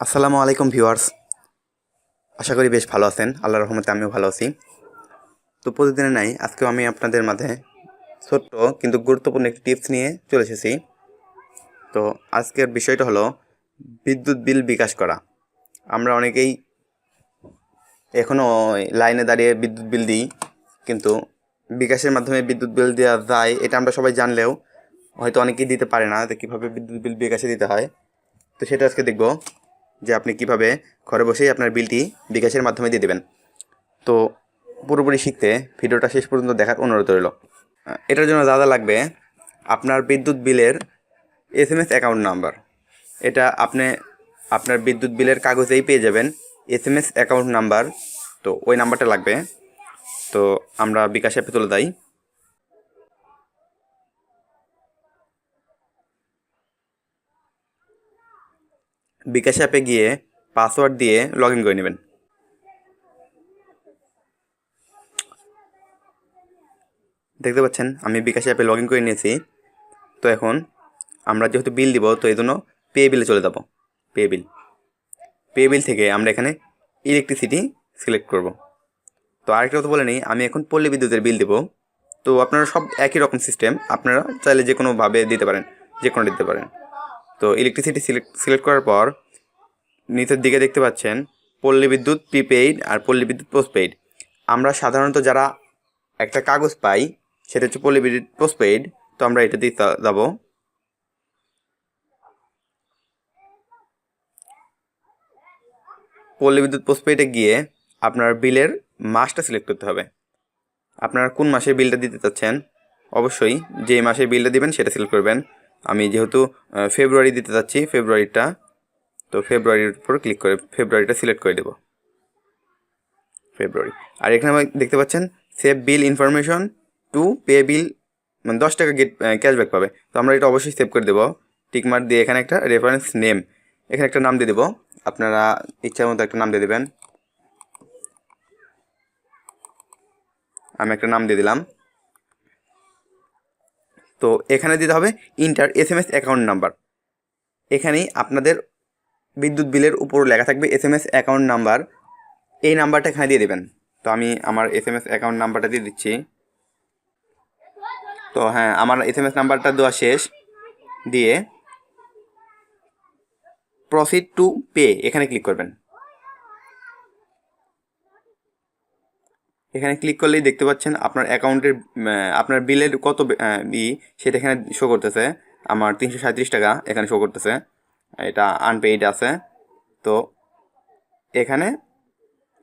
আসসালামু আলাইকুম ভিউয়ার্স। আশা করি বেশ ভালো আছেন। আল্লাহর রহমতে আমিও ভালো আছি। তো প্রতিদিনের নাই আজকেও আমি আপনাদের মাঝে ছোট্ট কিন্তু গুরুত্বপূর্ণ একটি টিপস নিয়ে চলে এসেছি। তো আজকের বিষয়টা হলো বিদ্যুৎ বিল বিকাশ করা। আমরা অনেকেই এখনও লাইনে দাঁড়িয়ে বিদ্যুৎ বিল দিই, কিন্তু বিকাশের মাধ্যমে বিদ্যুৎ বিল দেওয়া যায় এটা আমরা সবাই জানলেও হয়তো অনেকেই দিতে পারে না, যে কীভাবে বিদ্যুৎ বিল বিকাশে দিতে হয়। তো সেটা আজকে দেখব যে আপনি কিভাবে ঘরে বসেই আপনার বিলটি বিকাশের মাধ্যমে দিয়ে দেবেন। তো পুরোপুরি শিখতে ভিডিওটা শেষ পর্যন্ত দেখার অনুরোধ রইল। এটার জন্য যা যা লাগবে, আপনার বিদ্যুৎ বিলের SMS অ্যাকাউন্ট নাম্বার। এটা আপনি আপনার বিদ্যুৎ বিলের কাগজেই পেয়ে যাবেন, SMS অ্যাকাউন্ট নাম্বার। তো ওই নাম্বারটা লাগবে। তো আমরা বিকাশ অ্যাপে চলে যাই। বিকাশ অ্যাপে গিয়ে পাসওয়ার্ড দিয়ে লগ ইন করে নেবেন। দেখতে পাচ্ছেন আমি বিকাশ অ্যাপে লগ ইন করে নিয়েছি। তো এখন আমরা যেহেতু বিল দিব, তো এই জন্য পে বিলে চলে যাব। পে বিল থেকে আমরা এখানে ইলেকট্রিসিটি সিলেক্ট করব। তো আরেকটা কথা বলে নিই, আমি এখন পল্লী বিদ্যুতের বিল দেবো। তো আপনারা সব একই রকম সিস্টেম, আপনারা চাইলে যে কোনোভাবে দিতে পারেন, যে কোনো দিতে পারেন। তো ইলেকট্রিসিটি সিলেক্ট করার পর নিচের দিকে দেখতে পাচ্ছেন পল্লী বিদ্যুৎ প্রিপেইড আর পল্লী বিদ্যুৎ পোস্টপেইড। আমরা সাধারণত যারা একটা কাগজ পাই সেটা হচ্ছে পল্লী বিদ্যুৎ পোস্টপেইড। তো আমরা এটা দিয়ে যাব। পল্লী বিদ্যুৎ পোস্টপেইডে গিয়ে আপনার বিলের মাসটা সিলেক্ট করতে হবে। আপনারা কোন মাসে বিলটা দিতে চাচ্ছেন, অবশ্যই যে মাসে বিলটা দিবেন সেটা সিলেক্ট করবেন। আমি যেহেতু ফেব্রুয়ারি দিতে চাচ্ছি, ফেব্রুয়ারিটা, তো ফেব্রুয়ারির উপর ক্লিক করে ফেব্রুয়ারিটা সিলেক্ট করে দেব। ফেব্রুয়ারি। আর এখানে দেখতে পাচ্ছেন save bill information to pay বিল, মানে 10 টাকা ক্যাশব্যাক পাবে। তো আমরা এটা অবশ্যই সেভ করে দেবো। টিকমার্ক দিয়ে এখানে একটা রেফারেন্স নেম, এখানে একটা নাম দিয়ে দেবো। আপনারা ইচ্ছার মতো একটা নাম দিয়ে দেবেন। আমি একটা নাম দিয়ে দিলাম। তো এখানে দিতে হবে ইন্টার SMS অ্যাকাউন্ট নাম্বার। এখানেই আপনাদের বিদ্যুৎ বিলের উপর লেখা থাকবে SMS অ্যাকাউন্ট নাম্বার, এই নাম্বারটা এখানে দিয়ে দেবেন। তো আমি আমার SMS অ্যাকাউন্ট নাম্বারটা দিয়ে দিচ্ছি। তো হ্যাঁ, আমার SMS নাম্বারটা দেওয়া শেষ। দিয়ে প্রসিড টু পে এখানে ক্লিক করবেন। এখানে ক্লিক করলেই দেখতে পাচ্ছেন আপনার অ্যাকাউন্টের আপনার বিলের কত সেটা এখানে শো করতেছে। আমার 337 টাকা এখানে শো করতেছে, এটা আনপেইড আছে। তো এখানে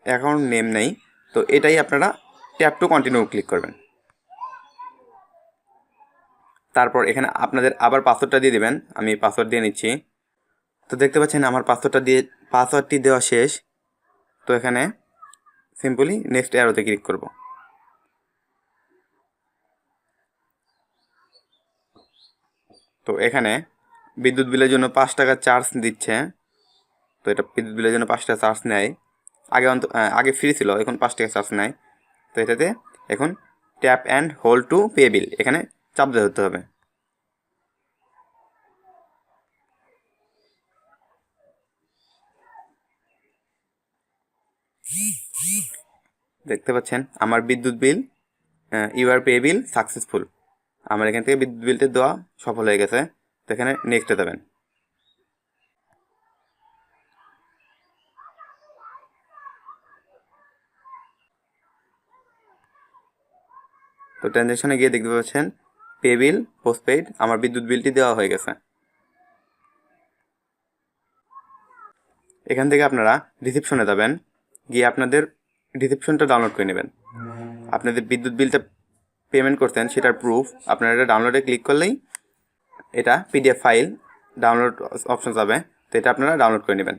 অ্যাকাউন্ট নেম নেই, তো এটাই আপনারা ট্যাপ টু কন্টিনিউ ক্লিক করবেন। তারপর এখানে আপনাদের আবার পাসওয়ার্ডটা দিয়ে দেবেন। আমি পাসওয়ার্ড দিয়ে নিচ্ছি। তো দেখতে পাচ্ছেন আমার পাসওয়ার্ডটি দেওয়া শেষ। তো এখানে সিম্পলি নেক্সট অ্যারোতে ক্লিক করব। তো এখানে বিদ্যুৎ বিলের জন্য 5 টাকা চার্জ দিচ্ছে। তো এটা বিদ্যুৎ বিলের জন্য 5 টাকা চার্জ নেয়। আগে ফ্রি ছিল, এখন 5 টাকা চার্জ নেয়। তো এটাতে এখন tap and hold to pay বিল এখানে চাপ দিয়ে ধরতে হবে। দেখতে পাচ্ছেন আমার বিদ্যুৎ বিল ইউআর পে বিল সাকসেসফুল। আমার এখান থেকে বিদ্যুৎ বিলটা দেওয়া সফল হয়ে গেছে। তো এখানে নেক্সটে দেবেন। তো ট্রানজ্যাকশনে গিয়ে দেখতে পাচ্ছেন পে বিল পোস্টপেইড, আমার বিদ্যুৎ বিলটি দেওয়া হয়ে গেছে। এখান থেকে আপনারা রিসিপশনে যাবেন, গিয়ে আপনাদের রিসিপশনটা ডাউনলোড করে নেবেন। আপনাদের বিদ্যুৎ বিলটা পেমেন্ট করছেন সেটার প্রুফ আপনারা এটা ডাউনলোডে ক্লিক করলেই এটা PDF ফাইল ডাউনলোড অপশন যাবে। তো এটা আপনারা ডাউনলোড করে নেবেন।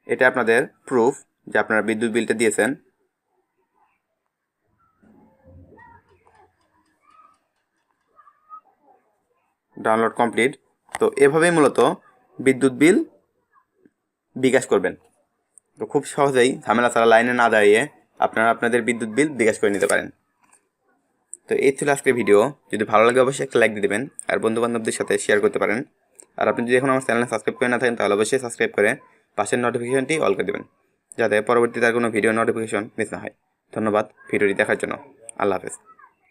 এটা আপনাদের প্রুফ যে আপনারা বিদ্যুৎ বিলটা দিয়েছেন। Download complete. তো এভাবেই মূলত বিদ্যুৎ বিল বিকাশ করবেন। তো খুব সহজেই ঝামেলা ছাড়া লাইনে না দাঁড়িয়ে আপনারা আপনাদের বিদ্যুৎ বিল বিকাশ করে নিতে পারেন। তো এই ছিল আজকের ভিডিও। যদি ভালো লাগে অবশ্যই একটা লাইক দিয়ে দেবেন আর বন্ধুবান্ধবদের সাথে শেয়ার করতে পারেন। আর আপনি যদি এখন আমার চ্যানেলে সাবস্ক্রাইব করে না থাকেন তাহলে অবশ্যই সাবস্ক্রাইব করে পাশের নোটিফিকেশনটি অল করে দেবেন, যাতে পরবর্তীতে আর কোনো ভিডিও নোটিফিকেশন মিস না হয়। ধন্যবাদ ভিডিওটি দেখার জন্য। আল্লাহ হাফেজ।